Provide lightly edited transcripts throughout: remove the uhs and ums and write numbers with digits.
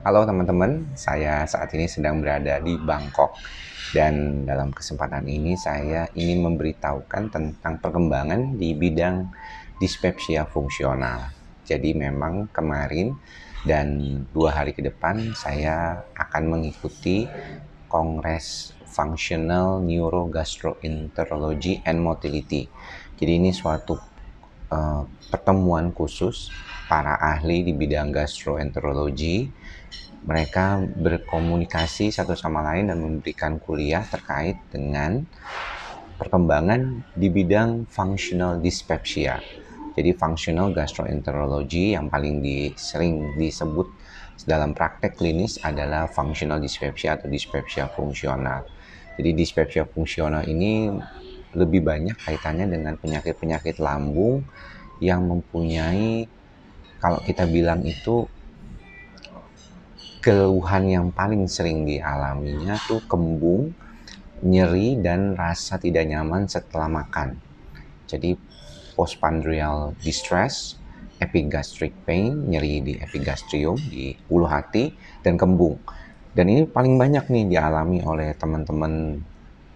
Halo teman-teman, saya saat ini sedang berada di Bangkok dan dalam kesempatan ini saya ingin memberitahukan tentang perkembangan di bidang dispepsia fungsional. Jadi memang kemarin dan 2 hari ke depan saya akan mengikuti Kongres Functional Neurogastroenterology and Motility. Jadi ini suatu pertemuan khusus para ahli di bidang gastroenterologi. Mereka berkomunikasi satu sama lain dan memberikan kuliah terkait dengan perkembangan di bidang functional dyspepsia. Jadi functional gastroenterology yang paling sering disebut dalam praktek klinis adalah functional dyspepsia atau dyspepsia fungsional. Jadi dyspepsia fungsional ini lebih banyak kaitannya dengan penyakit-penyakit lambung yang mempunyai, kalau kita bilang itu, keluhan yang paling sering dialaminya tuh kembung, nyeri, dan rasa tidak nyaman setelah makan. Jadi postprandial distress, epigastric pain, nyeri di epigastrium, di ulu hati, dan kembung. Dan ini paling banyak nih dialami oleh teman-teman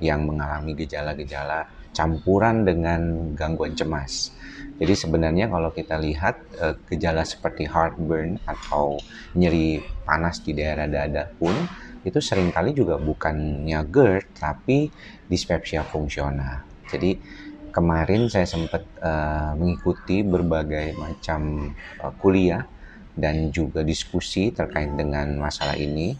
yang mengalami gejala-gejala campuran dengan gangguan cemas. Jadi sebenarnya kalau kita lihat gejala seperti heartburn atau nyeri panas di daerah dada pun itu seringkali juga bukannya GERD tapi dispepsia fungsional. Jadi kemarin saya sempat mengikuti berbagai macam kuliah dan juga diskusi terkait dengan masalah ini.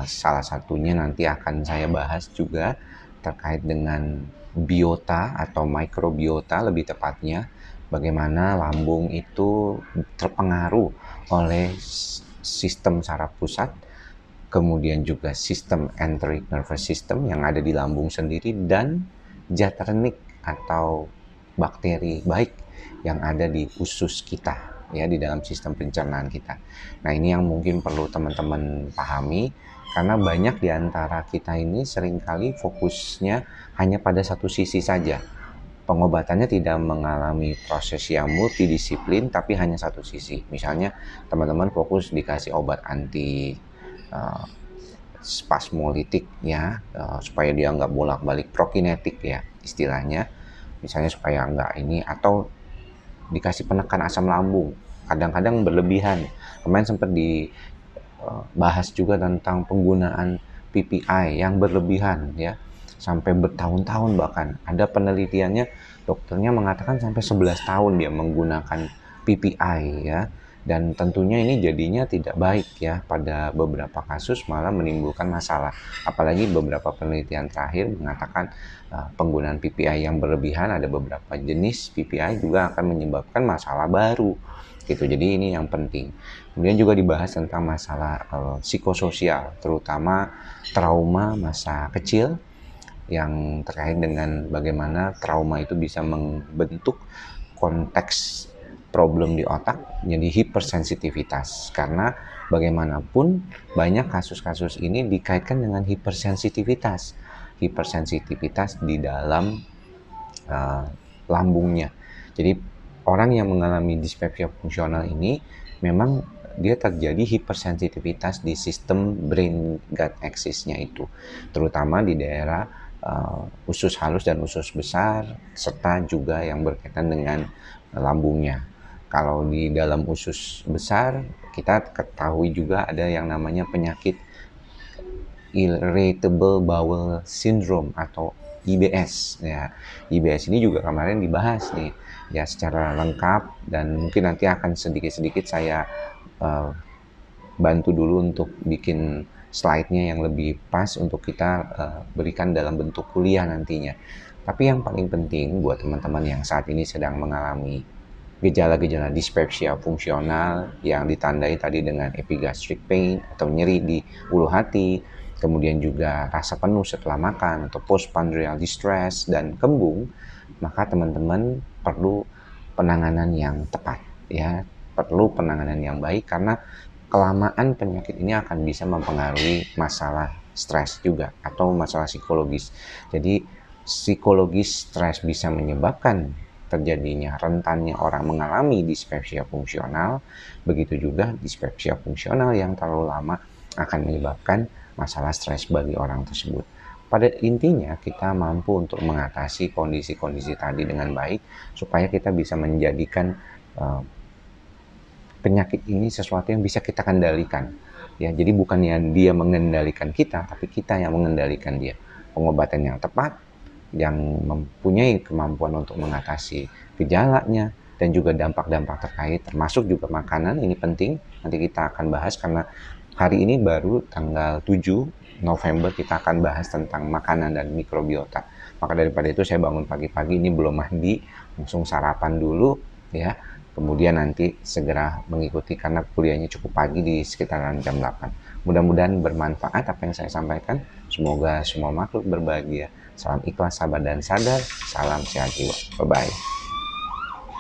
Salah satunya nanti akan saya bahas juga terkait dengan biota atau mikrobiota, lebih tepatnya bagaimana lambung itu terpengaruh oleh sistem saraf pusat, kemudian juga sistem enteric nervous system yang ada di lambung sendiri, dan jaternik atau bakteri baik yang ada di usus kita, ya, di dalam sistem pencernaan kita. Nah, ini yang mungkin perlu teman-teman pahami, karena banyak di antara kita ini seringkali fokusnya hanya pada satu sisi saja. Pengobatannya tidak mengalami proses yang multidisiplin, tapi hanya satu sisi. Misalnya teman-teman fokus dikasih obat anti spasmolitik, ya, supaya dia nggak bolak-balik, prokinetik ya istilahnya, misalnya supaya nggak ini, atau dikasih penekan asam lambung, kadang-kadang berlebihan. Kemarin sempat dibahas juga tentang penggunaan PPI yang berlebihan, ya, sampai bertahun-tahun, bahkan ada penelitiannya dokternya mengatakan sampai 11 tahun dia menggunakan PPI, ya. Dan tentunya ini jadinya tidak baik, ya, pada beberapa kasus malah menimbulkan masalah. Apalagi beberapa penelitian terakhir mengatakan penggunaan PPI yang berlebihan, ada beberapa jenis PPI juga akan menyebabkan masalah baru gitu. Jadi ini yang penting. Kemudian juga dibahas tentang masalah psikososial, terutama trauma masa kecil, yang terkait dengan bagaimana trauma itu bisa membentuk konteks problem di otak jadi hipersensitivitas. Karena bagaimanapun banyak kasus-kasus ini dikaitkan dengan hipersensitivitas di dalam lambungnya. Jadi orang yang mengalami dispepsia fungsional ini memang dia terjadi hipersensitivitas di sistem brain gut axis-nya itu, terutama di daerah usus halus dan usus besar, serta juga yang berkaitan dengan lambungnya. Kalau di dalam usus besar, kita ketahui juga ada yang namanya penyakit Irritable Bowel Syndrome atau IBS, ya. IBS ini juga kemarin dibahas nih, ya, secara lengkap, dan mungkin nanti akan sedikit-sedikit saya bantu dulu untuk bikin slide-nya yang lebih pas untuk kita berikan dalam bentuk kuliah nantinya. Tapi yang paling penting buat teman-teman yang saat ini sedang mengalami gejala-gejala dispepsia fungsional yang ditandai tadi dengan epigastric pain atau nyeri di ulu hati, kemudian juga rasa penuh setelah makan atau postprandial distress dan kembung, maka teman-teman perlu penanganan yang tepat, ya, perlu penanganan yang baik, karena kelamaan penyakit ini akan bisa mempengaruhi masalah stres juga atau masalah psikologis. Jadi psikologis stres bisa menyebabkan terjadinya rentannya orang mengalami dispepsia fungsional, begitu juga dispepsia fungsional yang terlalu lama akan menyebabkan masalah stres bagi orang tersebut. Pada intinya kita mampu untuk mengatasi kondisi-kondisi tadi dengan baik supaya kita bisa menjadikan penyakit ini sesuatu yang bisa kita kendalikan. Ya, jadi bukannya dia mengendalikan kita, tapi kita yang mengendalikan dia. Pengobatan yang tepat, yang mempunyai kemampuan untuk mengatasi gejalanya dan juga dampak-dampak terkait, termasuk juga makanan, ini penting. Nanti kita akan bahas karena hari ini baru tanggal 7 November kita akan bahas tentang makanan dan mikrobiota. Maka daripada itu saya bangun pagi-pagi ini belum mandi, langsung sarapan dulu ya. Kemudian nanti segera mengikuti karena kuliahnya cukup pagi di sekitaran jam 8. Mudah-mudahan bermanfaat apa yang saya sampaikan. Semoga semua makhluk berbahagia. Salam ikhlas, sabar, dan sadar. Salam sehat jiwa. Bye-bye.